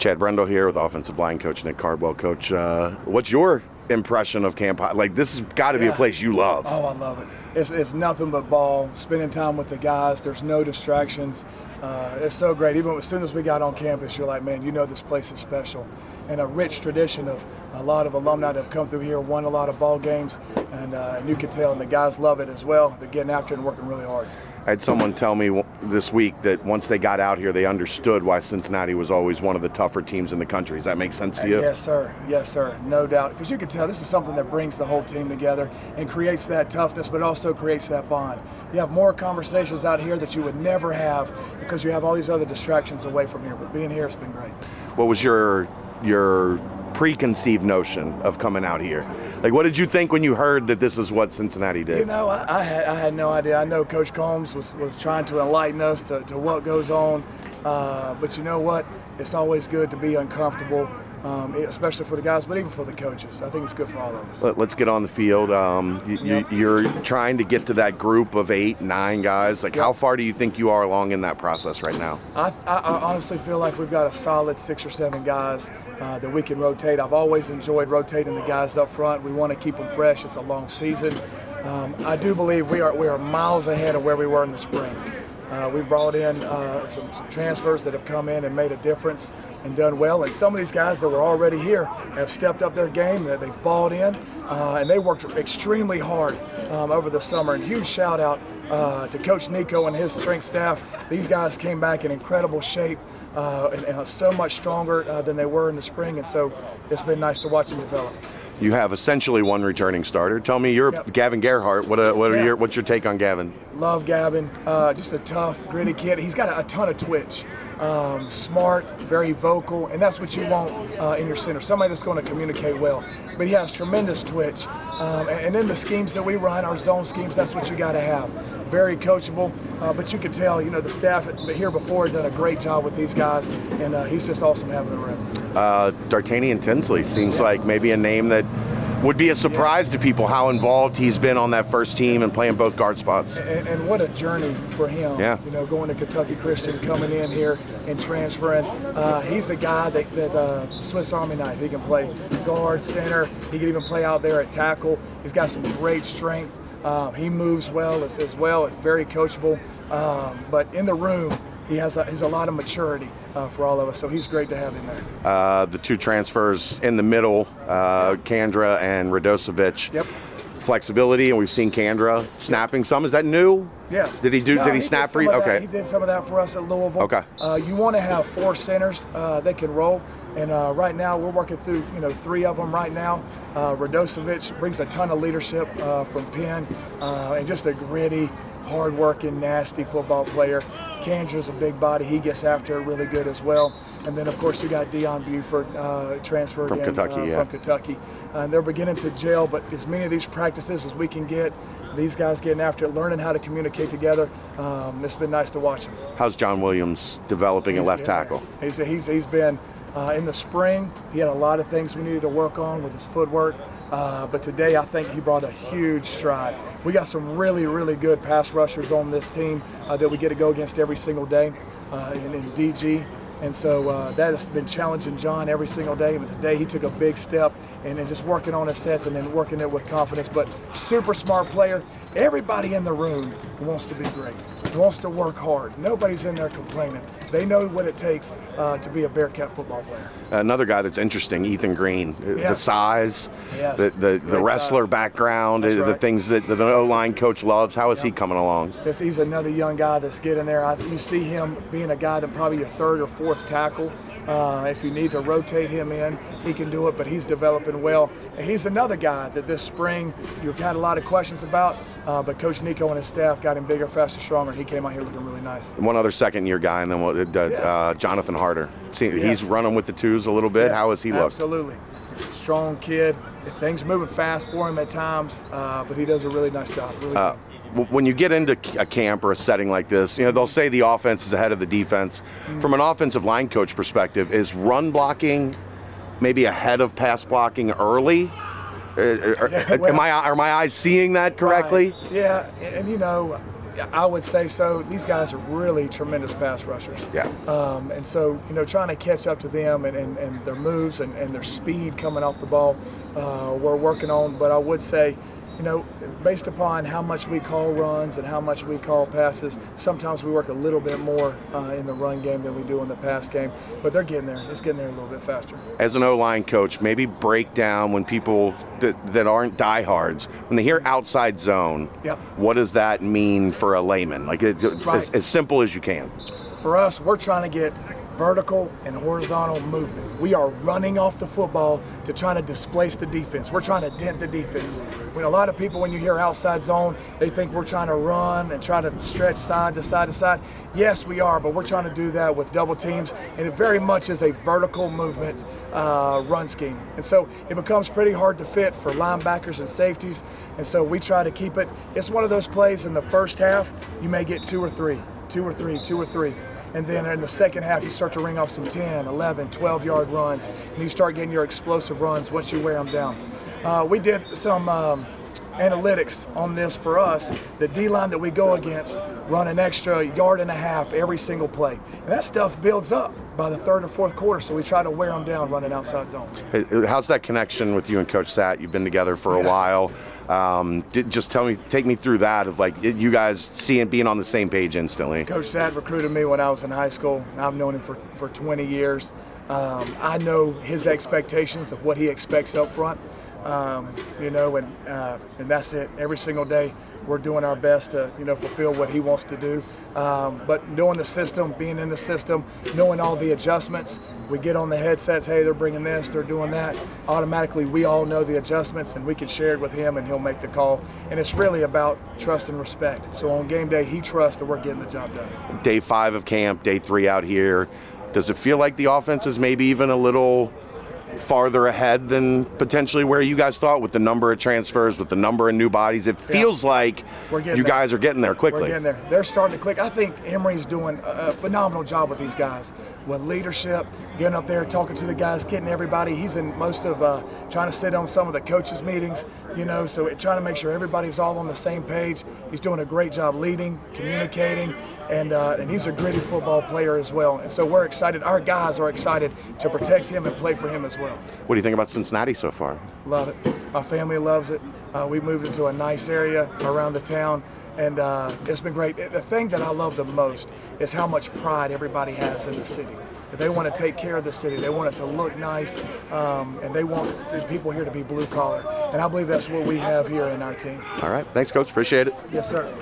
Chad Brendel here with offensive line coach Nic Cardwell. Coach, what's your impression of Camp High? Like, this has got to be a place you love. Oh, I love it. It's nothing but ball, spending time with the guys. There's no distractions. It's so great. Even as soon as we got on campus, you're like, man, you know this place is special. And a rich tradition of a lot of alumni that have come through here, won a lot of ball games, and you can tell, and the guys love it as well. They're getting after it and working really hard. I had someone tell me this week that once they got out here, they understood why Cincinnati was always one of the tougher teams in the country. Does that make sense to you? Yes, sir. Yes, sir. No doubt. Because you can tell this is something that brings the whole team together and creates that toughness, but also creates that bond. You have more conversations out here that you would never have because you have all these other distractions away from here. But being here has been great. What was your preconceived notion of coming out here? Like, what did you think when you heard that this is what Cincinnati did? You know, I had no idea. I know Coach Combs was trying to enlighten us to what goes on, but you know what? It's always good to be uncomfortable, especially for the guys, but even for the coaches. I think it's good for all of us. Let's get on the field. You're trying to get to that group of 8, 9 guys. Like, how far do you think you are along in that process right now? I honestly feel like we've got a solid 6 or 7 guys that we can rotate. I've always enjoyed rotating the guys up front. We want to keep them fresh. It's a long season. I do believe we are miles ahead of where we were in the spring. We've brought in some transfers that have come in and made a difference and done well. And some of these guys that were already here have stepped up their game, that they've balled in, and they worked extremely hard over the summer. And huge shout out to Coach Nico and his strength staff. These guys came back in incredible shape and so much stronger than they were in the spring. And so it's been nice to watch them develop. You have essentially one returning starter. Tell me, Gavin Gerhardt. What's your take on Gavin? Love Gavin. Just a tough, gritty kid. He's got a ton of twitch. Smart, very vocal, and that's what you want in your center. Somebody that's going to communicate well. But he has tremendous twitch. And in the schemes that we run, our zone schemes, that's what you got to have. Very coachable, but you can tell, you know, the staff here before had done a great job with these guys, and he's just awesome having them around. D'Artagnan Tinsley seems like maybe a name that would be a surprise to people, how involved he's been on that first team and playing both guard spots. And what a journey for him. Yeah. You know, going to Kentucky Christian, coming in here and transferring. He's the guy that Swiss Army knife. He can play guard, center. He can even play out there at tackle. He's got some great strength. He moves well as well. Very coachable. But in the room, he has a lot of maturity for all of us, so he's great to have in there. The 2 transfers in the middle, Kandra and Radosevic. Yep. Flexibility, and we've seen Kandra snapping some. Is that new? Yeah. Did he snap for you? Okay. He did some of that for us at Louisville. Okay. You want to have 4 centers that can roll, and right now we're working through 3 of them right now. Radosevic brings a ton of leadership from Penn, and just a gritty, hard-working, nasty football player. Kandra's a big body. He gets after it really good as well. And then, of course, you got Deion Buford transferred from Kentucky. From Kentucky. They're beginning to gel, but as many of these practices as we can get, these guys getting after it, learning how to communicate together. It's been nice to watch them. How's John Williams developing at left tackle? He's been in the spring. He had a lot of things we needed to work on with his footwork. But today, I think he brought a huge stride. We got some really, really good pass rushers on this team that we get to go against every single day in DG. And so that has been challenging John every single day. But today, he took a big step and just working on his sets and then working it with confidence. But super smart player. Everybody in the room wants to be great, wants to work hard. Nobody's in there complaining. They know what it takes to be a Bearcat football player. Another guy that's interesting, Ethan Green. Yes. The size, yes. the wrestler size. Background, That's the right. Things that the O-line coach loves. How is he coming along? He's another young guy that's getting there. You see him being a guy that probably your 3rd or 4th tackle. If you need to rotate him in, he can do it, but he's developing well. And he's another guy that this spring you've had a lot of questions about, but Coach Nico and his staff got him bigger, faster, stronger, and he came out here looking really nice. One other second-year guy, and then Jonathan Harder. He's running with the 2s a little bit. Yes, how has he looked? Absolutely. He's a strong kid. Things are moving fast for him at times, but he does a really nice job. Really when you get into a camp or a setting like this, they'll say the offense is ahead of the defense. From an offensive line coach perspective, is run blocking maybe ahead of pass blocking early? Are my eyes seeing that correctly? Right. Yeah, and I would say so. These guys are really tremendous pass rushers. Yeah. And so, trying to catch up to them and their moves and their speed coming off the ball, we're working on. But I would say, based upon how much we call runs and how much we call passes, sometimes we work a little bit more in the run game than we do in the pass game. But they're getting there. It's getting there a little bit faster. As an O-line coach, maybe break down when people that aren't diehards, when they hear outside zone, Yep. What does that mean for a layman? Like Right. as simple as you can. For us, we're trying to get vertical and horizontal movement. We are running off the football to try to displace the defense. We're trying to dent the defense. When a lot of people, when you hear outside zone, they think we're trying to run and try to stretch side to side to side. Yes, we are, but we're trying to do that with double teams, and it very much is a vertical movement run scheme. And so it becomes pretty hard to fit for linebackers and safeties, and so we try to keep it. It's one of those plays in the first half, you may get two or three. And then in the second half, you start to ring off some 10, 11, 12-yard runs, and you start getting your explosive runs once you wear them down. We did some analytics on this for us. The D-line that we go against run an extra yard and a half every single play. And that stuff builds up by the third or fourth quarter, so we try to wear them down running outside zone. Hey, how's that connection with you and Coach Sat? You've been together for a while. Just take me through that of like you guys being on the same page instantly. Coach Sat recruited me when I was in high school. I've known him for 20 years. I know his expectations of what he expects up front, and that's it. Every single day we're doing our best to fulfill what he wants to do. But knowing the system, being in the system, knowing all the adjustments, we get on the headsets, hey, they're bringing this, they're doing that. Automatically, we all know the adjustments, and we can share it with him, and he'll make the call. And it's really about trust and respect. So on game day, he trusts that we're getting the job done. Day 5 of camp, day 3 out here. Does it feel like the offense is maybe even a little farther ahead than potentially where you guys thought with the number of transfers, with the number of new bodies? It feels like you guys are getting there quickly. We're getting there. They're starting to click. I think Emory's doing a phenomenal job with these guys, with leadership, getting up there, talking to the guys, getting everybody. He's in most of trying to sit on some of the coaches' meetings, so trying to make sure everybody's all on the same page. He's doing a great job leading, communicating, and he's a gritty football player as well. And so we're excited. Our guys are excited to protect him and play for him as well. What do you think about Cincinnati so far? Love it. My family loves it. We moved into a nice area around the town, and it's been great. The thing that I love the most is how much pride everybody has in the city. They want to take care of the city. They want it to look nice, and they want the people here to be blue collar. And I believe that's what we have here in our team. All right. Thanks, Coach. Appreciate it. Yes, sir.